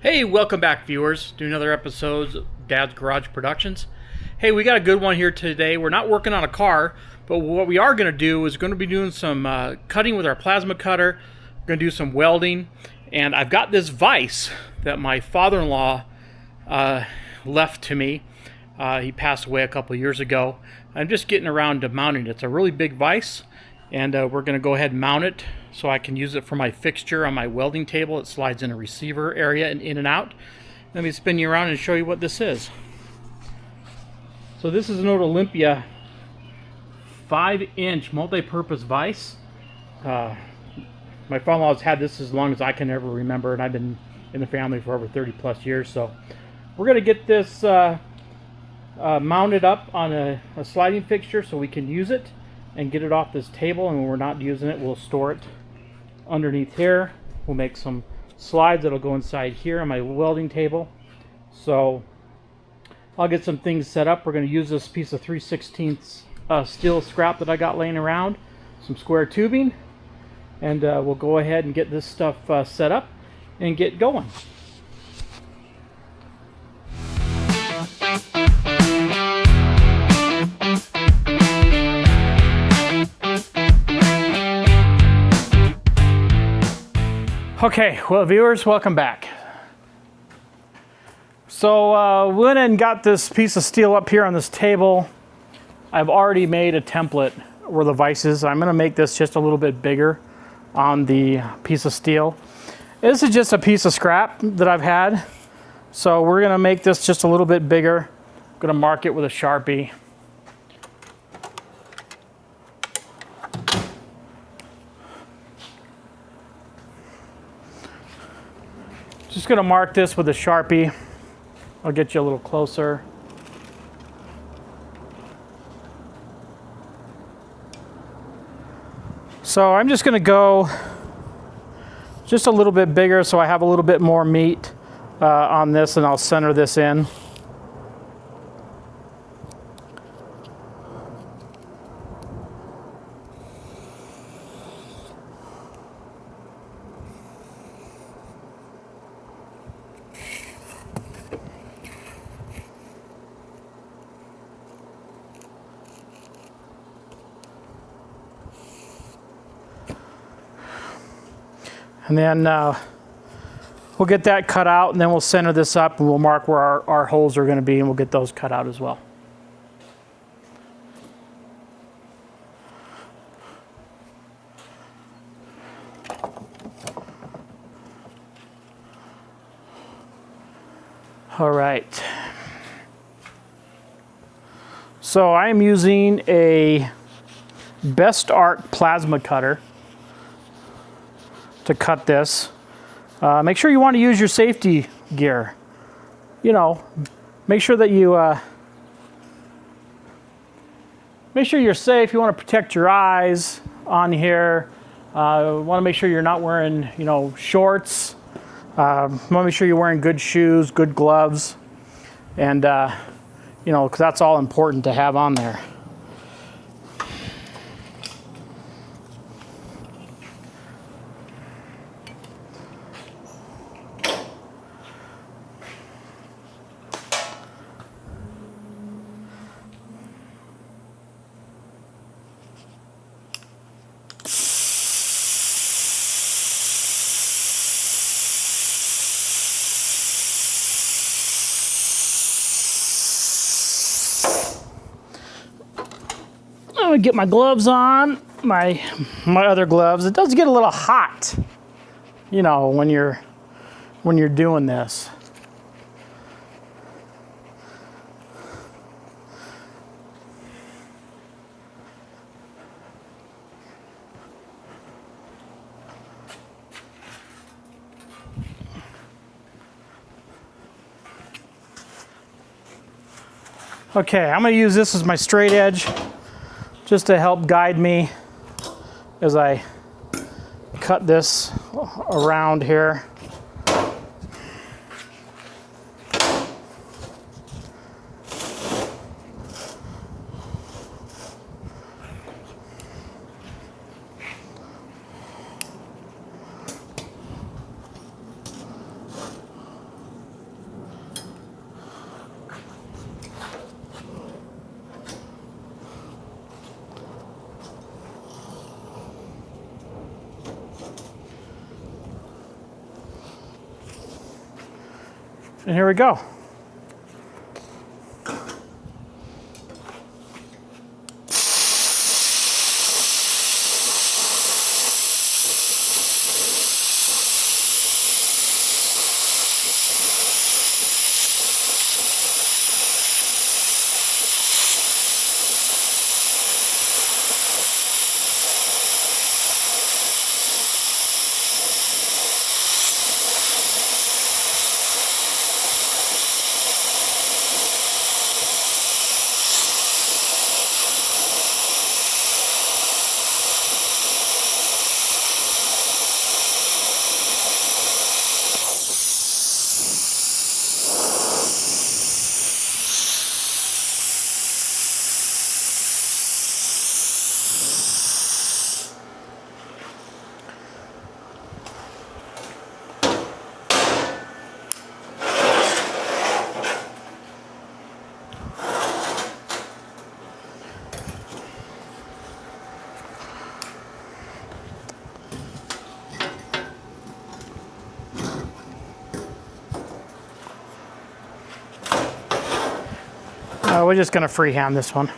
Hey, welcome back, viewers, to another episode of Dad's Garage Productions. Hey, we got a good one here today. We're not working on a car, but what we are going to do is going to be doing some cutting with our plasma cutter. We're going to do some welding, and I've got this vise that my father-in-law left to me. He passed away a couple years ago. I'm just getting around to mounting it. It's a really big vise, and we're going to go ahead and mount it so I can use it for my fixture on my welding table. It slides in a receiver area and in and out. Let me spin you around and show you what this is. So this is an old Olympia 5-inch multi-purpose vise. My father-in-law's had this as long as I can ever remember, and I've been in the family for over 30 plus years. So we're going to get this mounted up on a sliding fixture so we can use it and get it off this table, and when we're not using it, we'll store it underneath here. We'll make some slides that'll go inside here on my welding table. So I'll get some things set up. We're going to use this piece of 3/16 steel scrap that I got laying around, some square tubing, and we'll go ahead and get this stuff set up and get going. Okay, well, viewers, welcome back. So went and got this piece of steel up here on this table. I've already made a template where the vise is. I'm going to make this just a little bit bigger on the piece of steel. This is just a piece of scrap that I've had. So we're going to make this just a little bit bigger. I'm going to mark it with a Sharpie. Just going to mark this with a Sharpie. I'll get you a little closer. So I'm just going to go just a little bit bigger so I have a little bit more meat on this, and I'll center this in. And then we'll get that cut out, and then we'll center this up, and we'll mark where our holes are going to be, and we'll get those cut out as well. All right. So I am using a BestARC Plasma Cutter to cut this. Make sure you want to use your safety gear. You know, make sure that you make sure you're safe. You want to protect your eyes on here. Want to make sure you're not wearing, shorts. Want to make sure you're wearing good shoes, good gloves, and because that's all important to have on there. I'm gonna get my gloves on, my other gloves. It does get a little hot, when you're doing this. Okay, I'm gonna use this as my straight edge, just to help guide me as I cut this around here. And here we go. We're just going to freehand this one.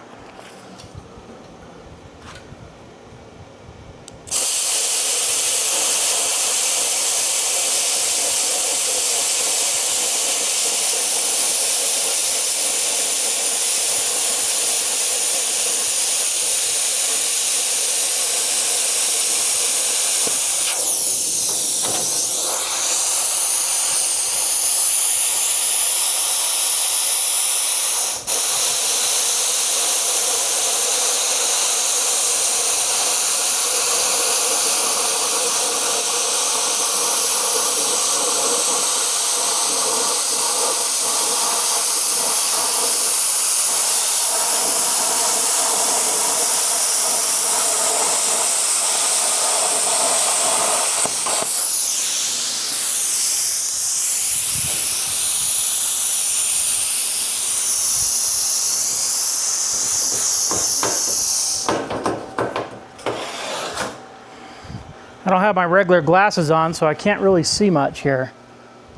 I don't have my regular glasses on, so I can't really see much here.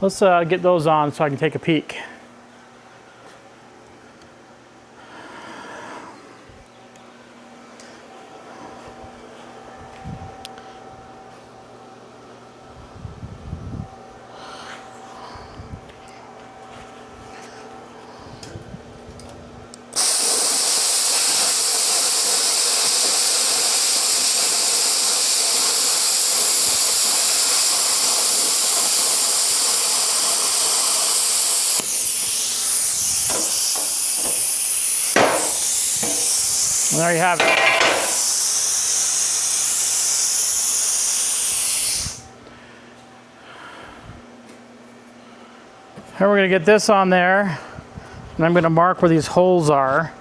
Let's get those on so I can take a peek. And there you have it. And we're going to get this on there, and I'm going to mark where these holes are,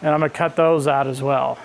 and I'm going to cut those out as well.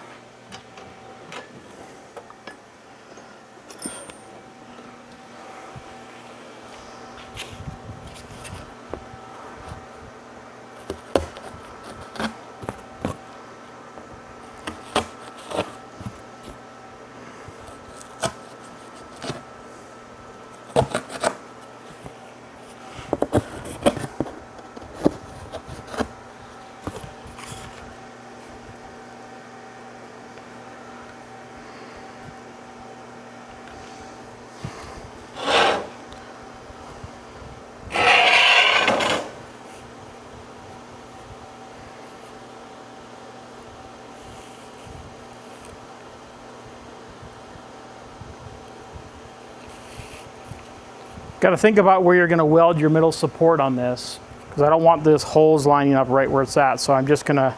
Got to think about where you're going to weld your middle support on this, because I don't want this holes lining up right where it's at. So I'm just going to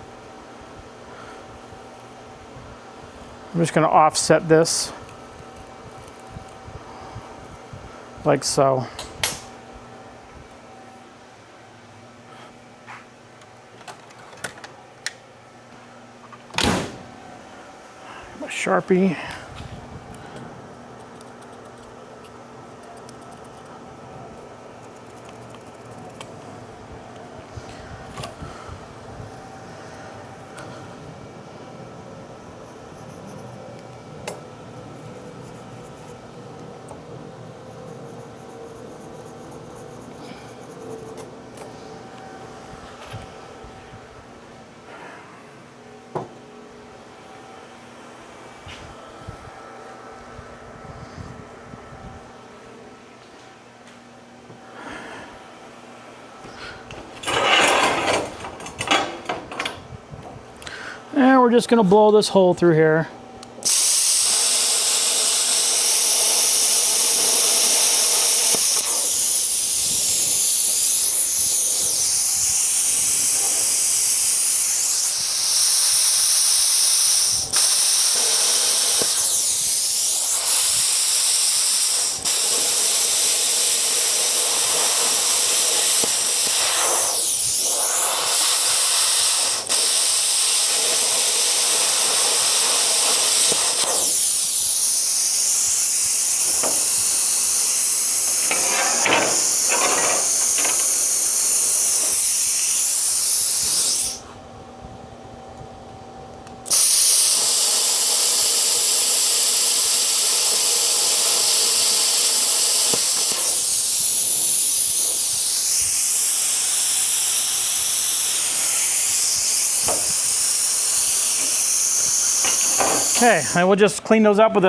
offset this like so. My Sharpie. we're just going to blow this hole through here. Okay, and we'll just clean those up with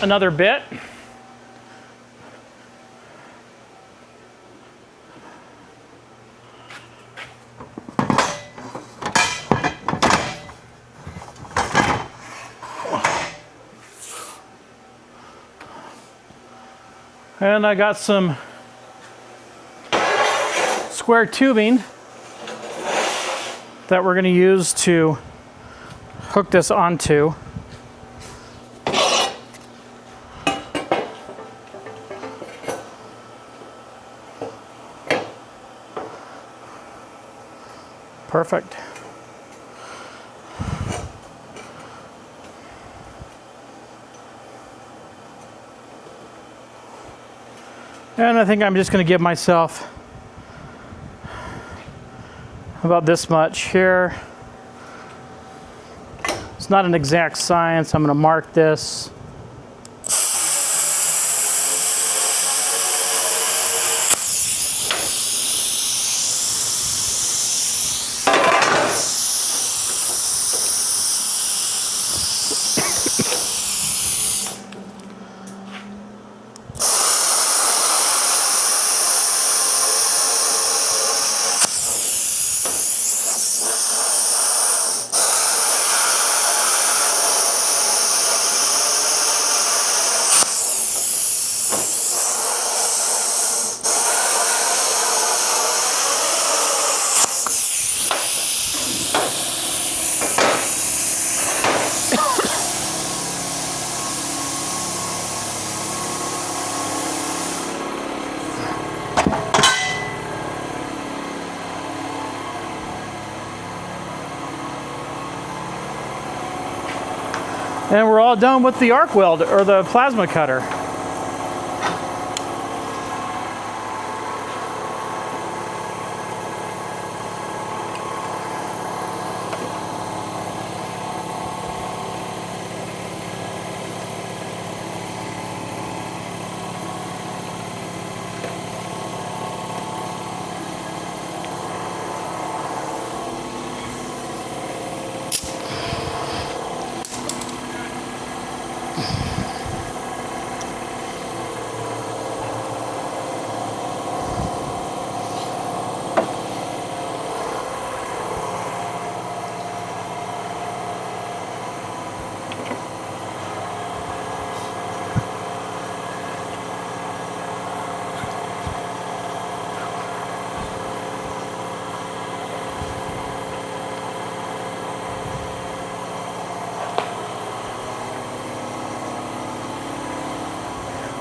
another bit. And I got some square tubing that we're going to use to hook this onto. Perfect. And I think I'm just going to give myself about this much here. It's not an exact science. I'm going to mark this. And we're all done with the arc welder, or the plasma cutter.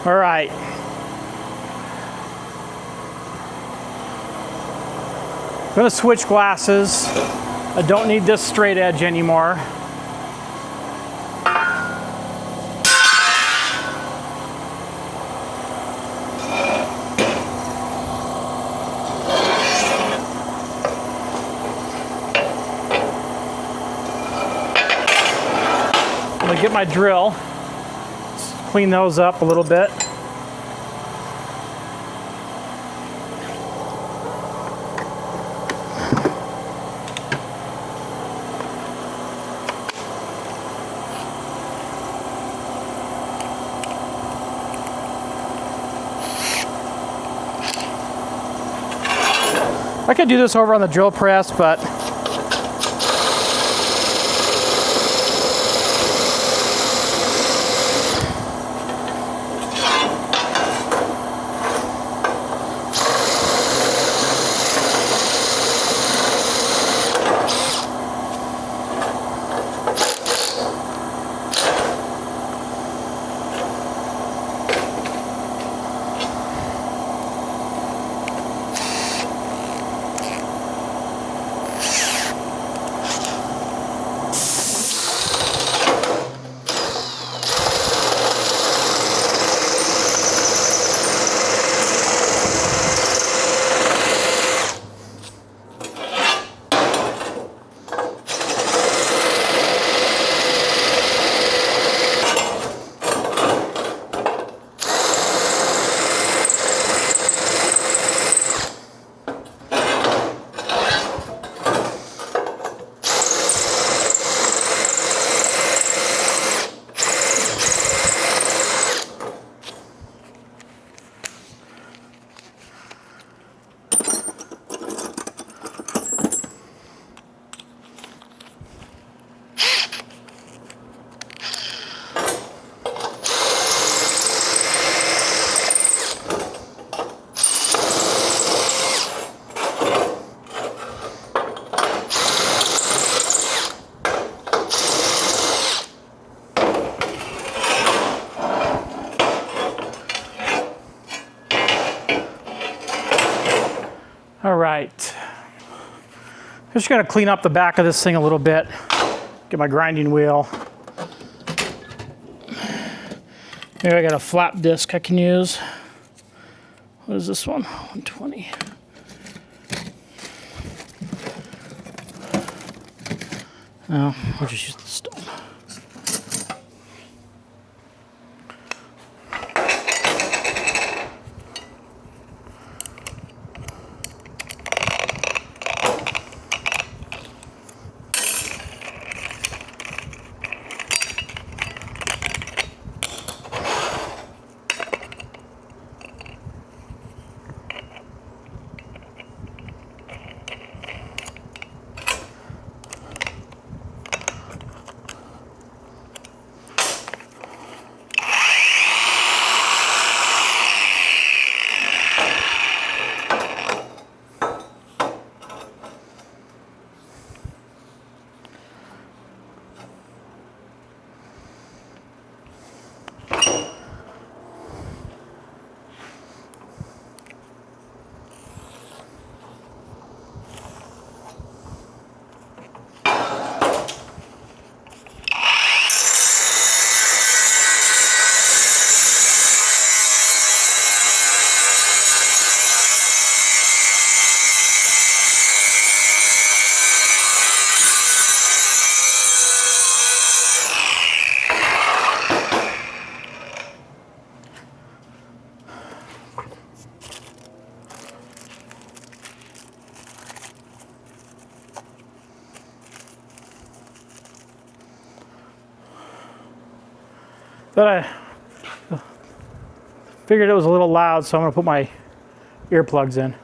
All right. I'm going to switch glasses. I don't need this straight edge anymore. I'm going to get my drill. Clean those up a little bit. I could do this over on the drill press, but All right. Just gonna clean up the back of this thing a little bit. Get my grinding wheel. Maybe I got a flat disc I can use. What is this one? 120. No, I'll just use the stone. But I figured it was a little loud, so I'm going to put my earplugs in.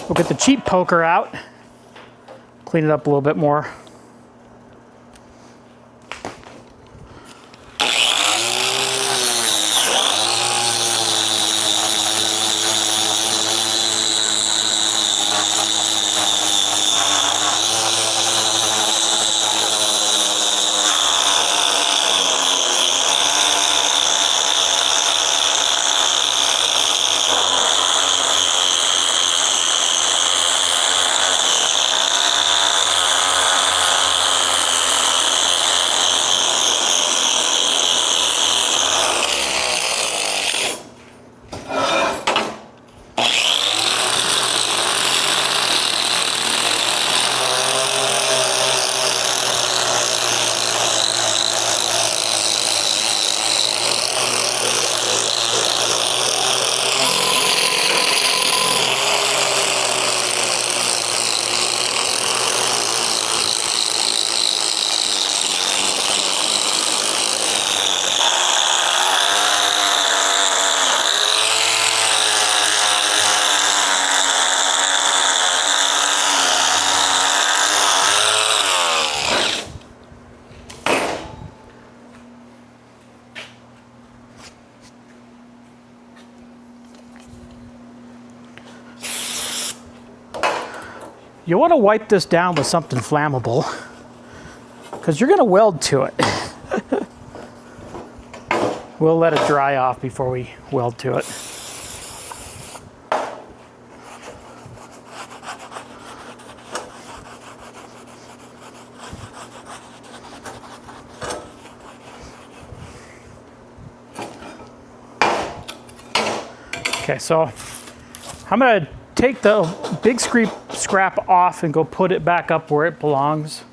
We'll get the cheap poker out, clean it up a little bit more. You want to wipe this down with something flammable because you're going to weld to it. We'll let it dry off before we weld to it. Okay, so I'm gonna take the big scrap off and go put it back up where it belongs.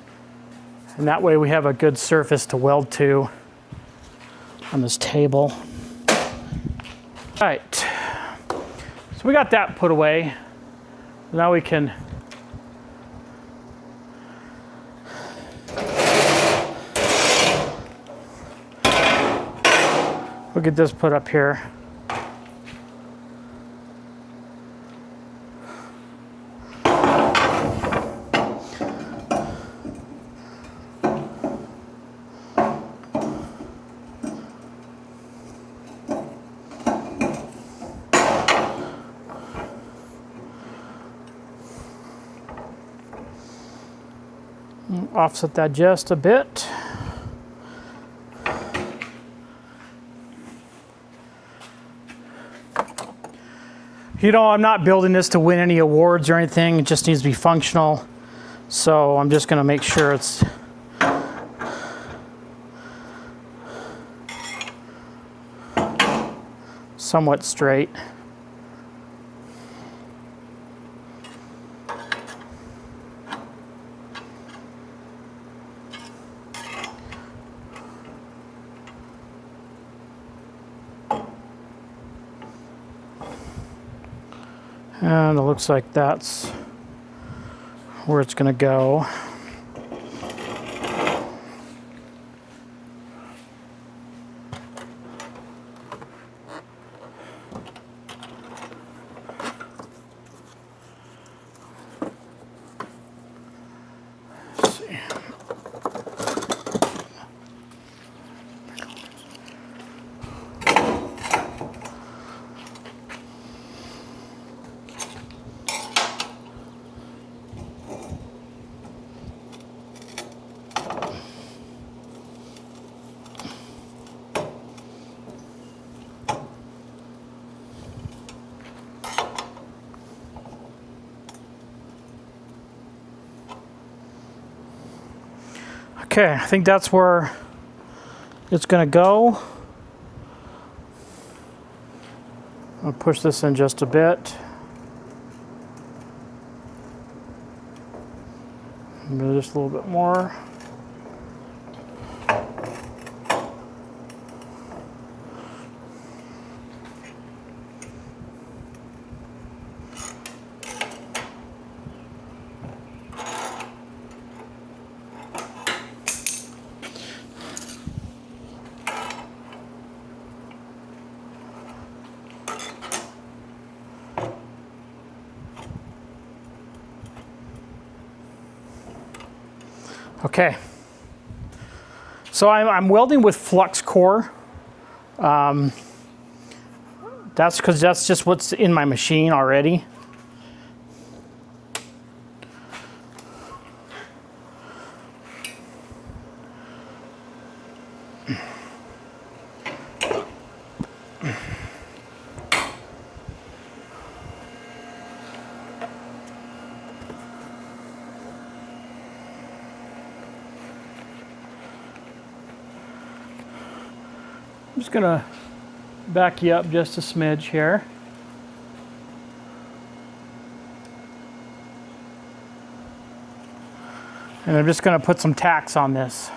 And that way we have a good surface to weld to on this table. All right, so we got that put away. Now we can we'll get this put up here. Offset that just a bit. You know, I'm not building this to win any awards or anything. It just needs to be functional. So I'm just going to make sure it's somewhat straight. And it looks like that's where it's going to go. Let's see. Okay, I think that's where it's going to go. I'll push this in just a bit. Maybe just a little bit more. Okay, so I'm welding with Flux core. That's because that's just what's in my machine already. I'm just gonna back you up just a smidge here. And I'm just gonna put some tacks on this.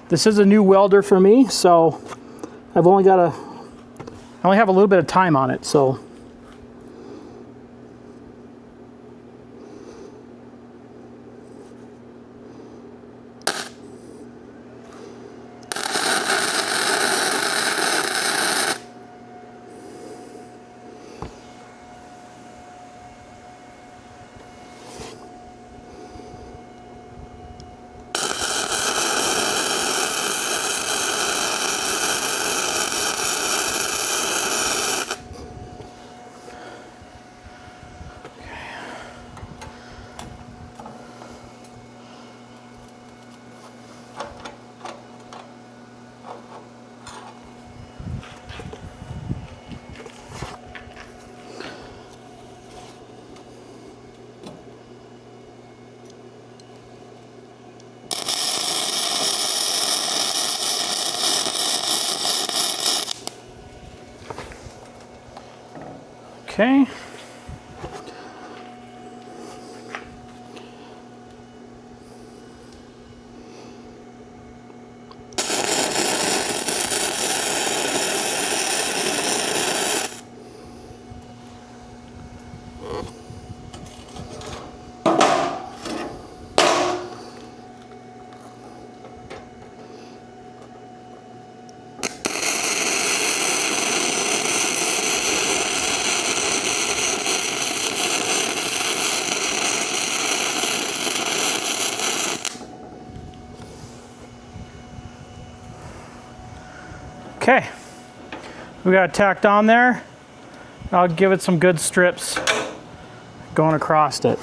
This is a new welder for me, so I only have a little bit of time on it, so. Okay. Okay, we got it tacked on there. I'll give it some good strips going across it.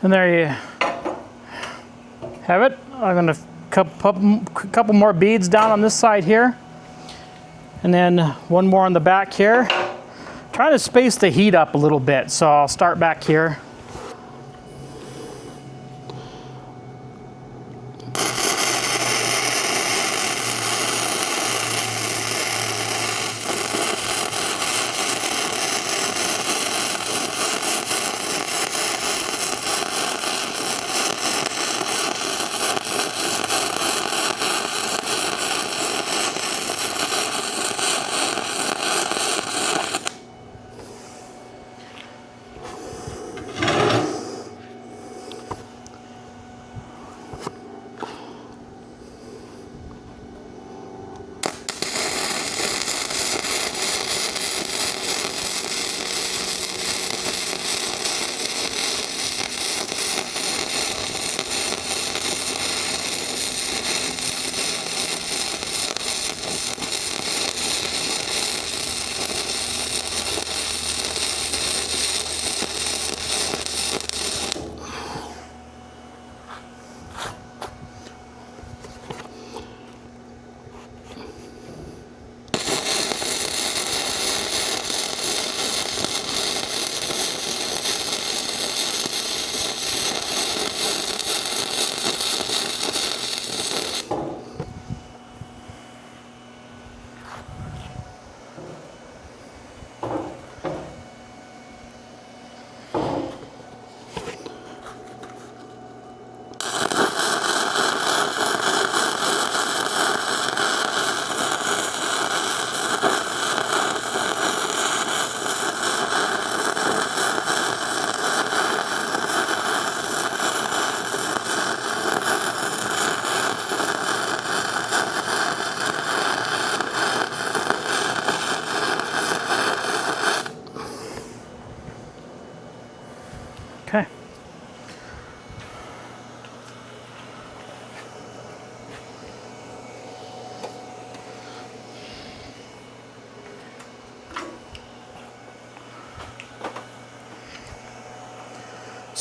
And there you have it. I'm going to couple more beads down on this side here. And then one more on the back here. Trying to space the heat up a little bit, so I'll start back here.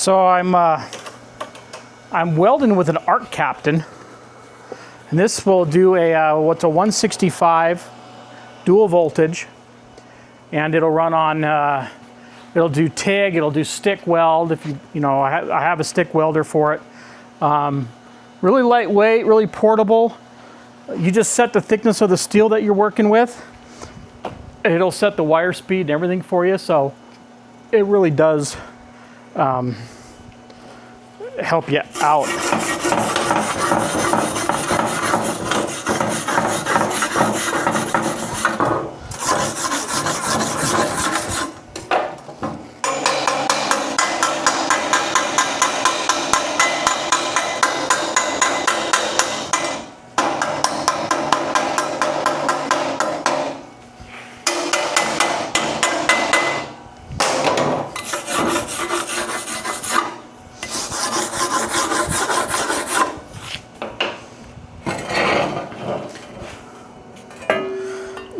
So I'm welding with an ARCCaptain, and this will do a what's a 165 dual voltage, and it'll run on it'll do TIG, it'll do stick weld. If you know, I have a stick welder for it. Really lightweight, really portable. You just set the thickness of the steel that you're working with. It'll set the wire speed and everything for you, so it really does help you out.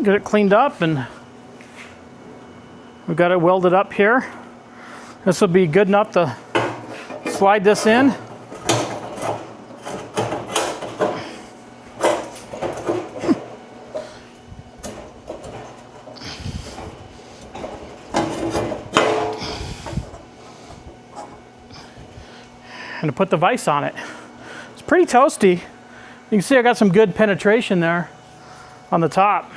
Get it cleaned up, and we've got it welded up here. This will be good enough to slide this in. And to put the vise on it. It's pretty toasty. You can see I got some good penetration there on the top.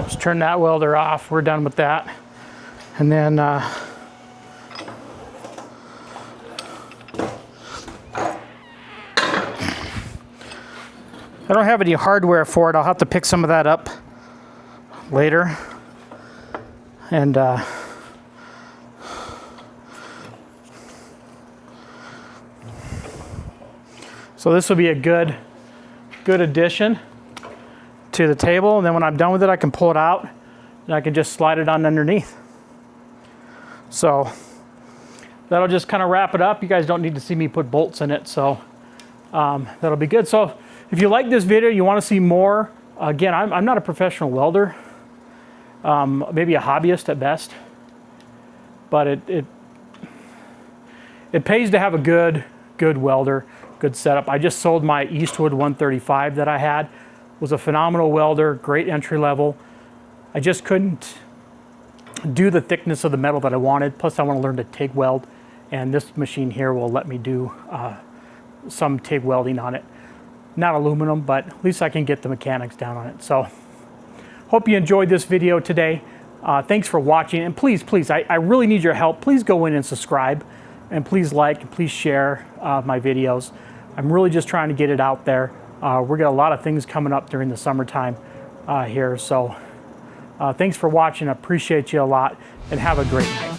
Just turn that welder off. We're done with that. And then I don't have any hardware for it. I'll have to pick some of that up later. And so this will be a good addition to the table, and then when I'm done with it, I can pull it out and I can just slide it on underneath. So that'll just kind of wrap it up. You guys don't need to see me put bolts in it, so that'll be good. So if you like this video, you want to see more, again, I'm not a professional welder, maybe a hobbyist at best, but it pays to have a good welder, good setup. I just sold my Eastwood 135 that I had. Was a phenomenal welder, great entry level. I just couldn't do the thickness of the metal that I wanted. Plus I want to learn to TIG weld, and this machine here will let me do some TIG welding on it. Not aluminum, but at least I can get the mechanics down on it. So hope you enjoyed this video today. Thanks for watching, and please, I really need your help. Please go in and subscribe, and please like and please share my videos. I'm really just trying to get it out there. We've got a lot of things coming up during the summertime here, so thanks for watching. I appreciate you a lot, and have a great night.